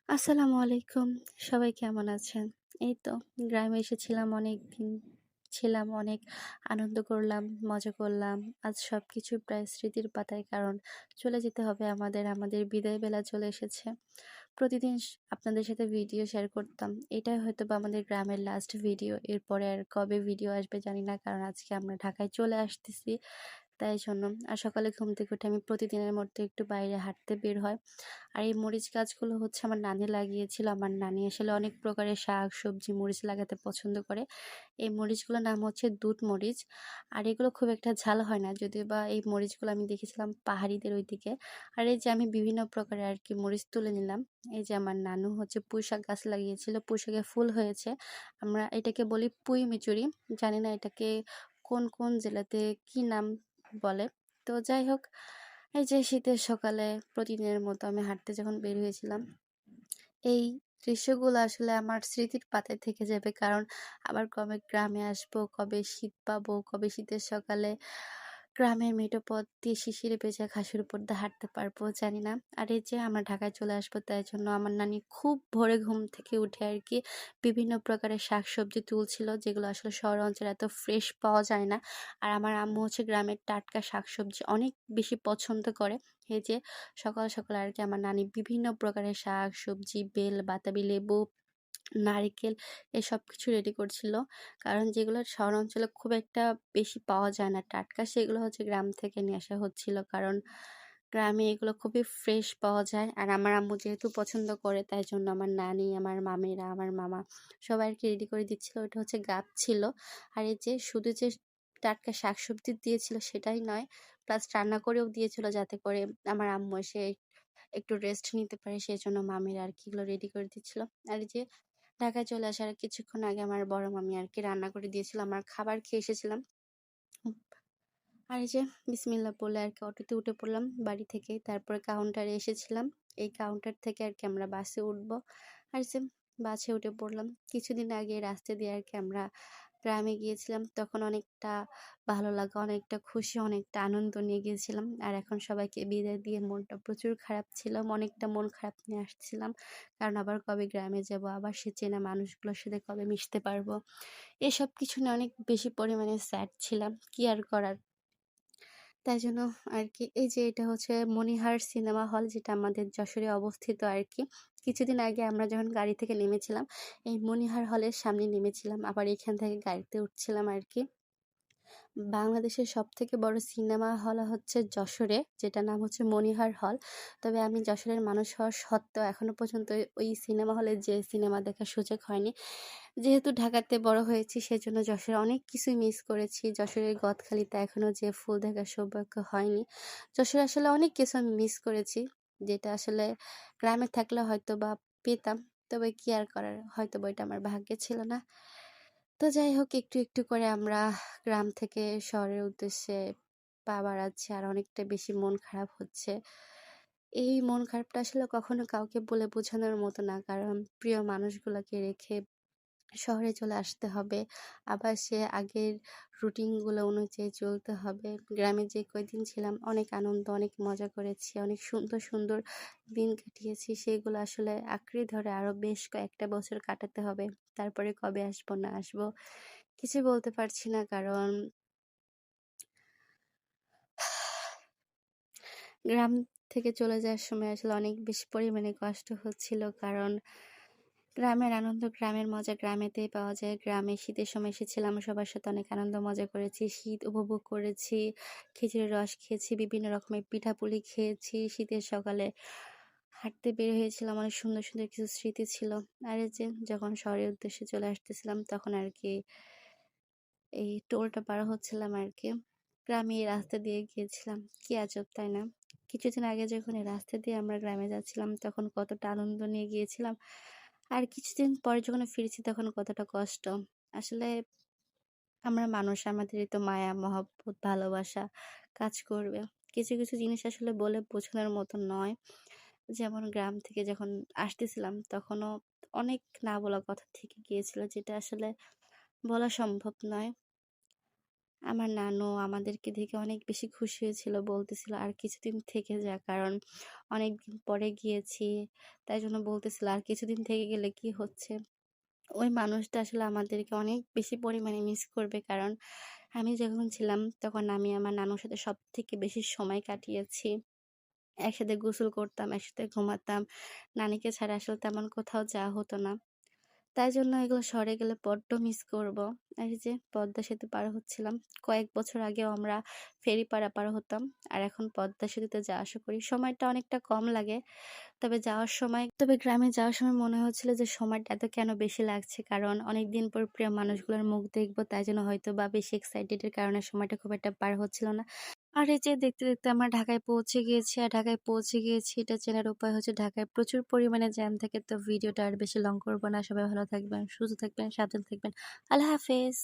আসসালামু আলাইকুম। সবাই কেমন আছেন? এই তো গ্রামে এসেছিলাম অনেকদিন ছিলাম, অনেক আনন্দ করলাম, মজা করলাম। আজ সবকিছু প্রায় স্মৃতির পাতায় কারণ চলে যেতে হবে আমাদের বিদায় বেলা চলে এসেছে। প্রতিদিন আপনাদের সাথে ভিডিও শেয়ার করতাম। এটাই হয়তোবা আমাদের গ্রামের লাস্ট ভিডিও। এরপরে আর কবে ভিডিও আসবে জানি না। কারণ আজকে আমরা ঢাকায় চলে আসতেছি। তাই জন্য সকালে ঘুম থেকে উঠে আমি প্রতিদিনের মতো একটু বাইরে হাঁটতে বের হয়। আর এই মরিচ গাছগুলো হচ্ছে আমার নানি লাগিয়েছিল। আমার নানি আসলে অনেক প্রকারের শাক, সবজি, মরিচ লাগাতে পছন্দ করে। এই মরিচগুলোর নাম হচ্ছে দুধ মরিচ। আর এগুলো খুব একটা ঝাল হয় না। যদিও বা এই মরিচগুলো আমি দেখেছিলাম পাহাড়িদের ওইদিকে। আর এই যে আমি বিভিন্ন প্রকারের আরকি মরিচ তুলে নিলাম। এই যে আমার নানু হচ্ছে পুঁইশাক গাছ লাগিয়েছিল। পুঁইশাকে ফুল হয়েছে। আমরা এটাকে বলি পুঁই মিচুরি। জানি না এটাকে কোন জেলাতে কি নাম বলে। তো যাই হোক, এই যে শীতের সকালে প্রতিদিনের মতো আমি হাঁটতে যখন বের হয়েছিলাম, এই দৃশ্যগুলো আসলে আমার স্মৃতির পাতায় থেকে যাবে। কারণ আবার কবে গ্রামে আসবো, কবে শীত পাবো, কবে শীতের সকালে গ্রামের মেঠো পথ দিয়ে শিশিরে ভেজা ঘাসের উপর দিয়ে হাঁটতে পারবো জানি না। আর এই যে আমরা ঢাকায় চলে আসবো, তাই জন্য আমার নানি খুব ভোরে ঘুম থেকে উঠে আর কি বিভিন্ন প্রকারের শাকসবজি তুলছিল, যেগুলো আসলে শহর অঞ্চলে এত ফ্রেশ পাওয়া যায় না। আর আমার আম্মু হচ্ছে গ্রামের টাটকা শাকসবজি অনেক বেশি পছন্দ করে। এই যে সকাল সকাল আর কি আমার নানি বিভিন্ন প্রকারের শাক সবজি, বেল, বাতাবি লেবু, নারিকেল এসব কিছু রেডি করছিল। কারণ যেগুলো শহর অঞ্চলে খুব একটা বেশি পাওয়া যায় না টাটকা, সেগুলো হচ্ছে গ্রাম থেকে নিয়ে আসা হচ্ছিল। কারণ গ্রামে এগুলো খুবই ফ্রেশ পাওয়া যায়। আর আমার আম্মু যেহেতু পছন্দ করে, তাই জন্য আমার নানি, আমার মামিরা, আমার মামা সবাই আর কি রেডি করে দিচ্ছিল। ওটা হচ্ছে গাব ছিল। আর এই যে শুধু যে টাটকা শাকসবজি দিয়েছিল সেটাই নয়, প্লাস রান্না করেও দিয়েছিল যাতে করে আমার আম্মু এসে একটু রেস্ট নিতে পারে। সেজন্য মামিরা আর কি এগুলো রেডি করে দিচ্ছিল। আর এই যে ঢাকায় চলে আসার কিছুক্ষণ আগে আমার বড় মামি আর কি রান্না করে দিয়েছিল, আমার খাবার খেয়ে এসেছিলাম। আর এই যে বিসমিল্লাহ বলে আর কি অটোতে উঠে পড়লাম বাড়ি থেকে। তারপরে কাউন্টারে এসেছিলাম। এই কাউন্টার থেকে আর কি আমরা বাসে উঠবো। আর যে বাসে উঠে পড়লাম। কিছুদিন আগে রাস্তা দিয়ে আর কি আমরা গ্রামে গিয়েছিলাম। তখন অনেকটা ভালো লাগা, অনেকটা খুশি, অনেকটা আনন্দ নিয়ে গিয়েছিলাম। আর এখন সবাইকে বিদায় দিয়ে মনটা প্রচুর খারাপ ছিল। অনেকটা মন খারাপ নিয়ে আসছিলাম। কারণ আবার কবে গ্রামে যাব, আবার সে চেনা মানুষগুলোর সাথে কবে মিশতে পারবো। এসব কিছু নিয়ে অনেক বেশি পরিমাণে স্যাড ছিলাম। কি আর করার। তাই জন্য আরকি এই যে এটা হচ্ছে মনিহার সিনেমা হল, যেটা আমাদের যশোরে অবস্থিত আরকি। কিছুদিন আগে আমরা যখন গাড়ি থেকে নেমেছিলাম, এই মনিহার হলের সামনে নেমেছিলাম। আবার এখান থেকে গাড়িতে উঠছিলাম আরকি। বাংলাদেশের সবথেকে বড় সিনেমা হল হচ্ছে যশোরে, যেটার নাম হচ্ছে মনিহার হল। তবে আমি যশোরের মানুষ হওয়া সত্ত্বেও এখনো পর্যন্ত ওই সিনেমা হলে যেয়ে সিনেমা দেখার সুযোগ হয়নি। যেহেতু ঢাকাতে বড় হয়েছি, সেজন্য যশোরে অনেক কিছুই মিস করেছি। যশোরের গদখালিতে এখনো যেয়ে ফুল দেখার সৌভাগ্য হয়নি। যশোরে আসলে অনেক কিছু আমি মিস করেছি, যেটা আসলে গ্রামে থাকলে হয়তোবা পেতাম। তবে কি আর করার, হয়তোবা এটা আমার ভাগ্যে ছিল না। তো যাই হোক, একটু করে আমরা গ্রাম থেকে শহরের উদ্দেশ্যে পা বাড়াচ্ছি। আর অনেকটা বেশি মন খারাপ হচ্ছে। এই মন খারাপটা আসলে কখনো কাউকে বলে বোঝানোর মতো না। কারণ প্রিয় মানুষগুলোকে রেখে শহরে চলে আসতে হবে। আবার সে আগের রুটিন গুলো অনুযায়ী চলতে হবে। গ্রামে যে কয়দিন ছিলাম অনেক আনন্দ, অনেক মজা করেছি, অনেক সুন্দর সুন্দর দিন কাটিয়েছি। সেগুলো আসলে আঁকড়ে ধরে আরো বেশ কয়েকটা বছর কাটাতে হবে। তারপরে কবে আসবো না আসবো কিছু বলতে পারছি না। কারণ গ্রাম থেকে চলে যাওয়ার সময় আসলে অনেক বেশি পরিমাণে কষ্ট হচ্ছিল। কারণ গ্রামের আনন্দ, গ্রামের মজা গ্রামেতেই পাওয়া যায়। গ্রামে শীতের সময় এসেছিলাম, সবার সাথে অনেক আনন্দ মজা করেছি, শীত উপভোগ করেছি, খেজুরের রস খেয়েছি, বিভিন্ন রকমের পিঠাপুলি খেয়েছি। শীতের সকালে হাঁটতে বের হয়েছিলাম, অনেক সুন্দর সুন্দর কিছু স্মৃতি ছিল। আর এই যে যখন শহরের উদ্দেশ্যে চলে আসতেছিলাম, তখন আর কি এই টোলটা পার হচ্ছিলাম আর কি। গ্রামে এই রাস্তা দিয়ে গিয়েছিলাম, কি আজব তাই না? কিছুদিন আগে যখন এই রাস্তা দিয়ে আমরা গ্রামে যাচ্ছিলাম, তখন কতটা আনন্দ নিয়ে গিয়েছিলাম। আর কিছুদিন পরে যখন ফিরেছি, তখন কতটা কষ্ট। আসলে আমরা মানুষ, আমাদেরই তো মায়া মহব্বত ভালোবাসা কাজ করবে। কিছু কিছু জিনিস আসলে বলে বোঝানোর মতো নয়। যেমন গ্রাম থেকে যখন আসতেছিলাম, তখনও অনেক না বলা কথা থেকে গিয়েছিল, যেটা আসলে বলা সম্ভব নয়। আমার নানু আমাদেরকে দেখে অনেক বেশি খুশি হয়েছিল। বলতেছিল, "আর কিছুদিন থেকে যা। কারণ অনেকদিন পরে গিয়েছি।" তাই জন্য বলতেছিল, "আর কিছুদিন থেকে গেলে কি হচ্ছে?" ওই মানুষটা আসলে আমাদেরকে অনেক বেশি পরিমাণে মিস করবে। কারণ আমি যখন ছিলাম তখন আমি আমার নানুর সাথে সবথেকে বেশি সময় কাটিয়েছি। একসাথে গোসল করতাম, একসাথে ঘুমাতাম। নানিকে ছাড়া আসলে তেমন কোথাও যাওয়া হতো না। তাই জন্য এগুলো শহরে গেলে বড্ড মিস করব। এই যে পদ্মা সেতু পার হচ্ছিলাম। কয়েক বছর আগেও আমরা ফেরি পারাপার হতাম। আর এখন পদ্মা সেতুতে যাওয়া আসা করি। সময়টা অনেকটা কম লাগে। তবে গ্রামে যাওয়ার সময় মনে হচ্ছিল যে সময়টা এত কেন বেশি লাগছে। কারণ অনেকদিন পর প্রিয় মানুষগুলোর মুখ দেখব। তাই জন্য হয়তোবা বেশি এক্সাইটেড এর কারণে সময়টা খুব একটা পার হচ্ছিল না। আর এই যে দেখতে, দেখতে আমরা ঢাকায় পৌঁছে গিয়েছি। আর ঢাকায় পৌঁছে গিয়েছি এটা চেনার উপায় হচ্ছে ঢাকায় প্রচুর পরিমাণে জ্যাম থাকে। তো ভিডিওটা আর বেশি লং করব না। সবাই ভালো থাকবেন, সুস্থ থাকবেন, সাবধানে থাকবেন। আল্লাহ হাফেজ।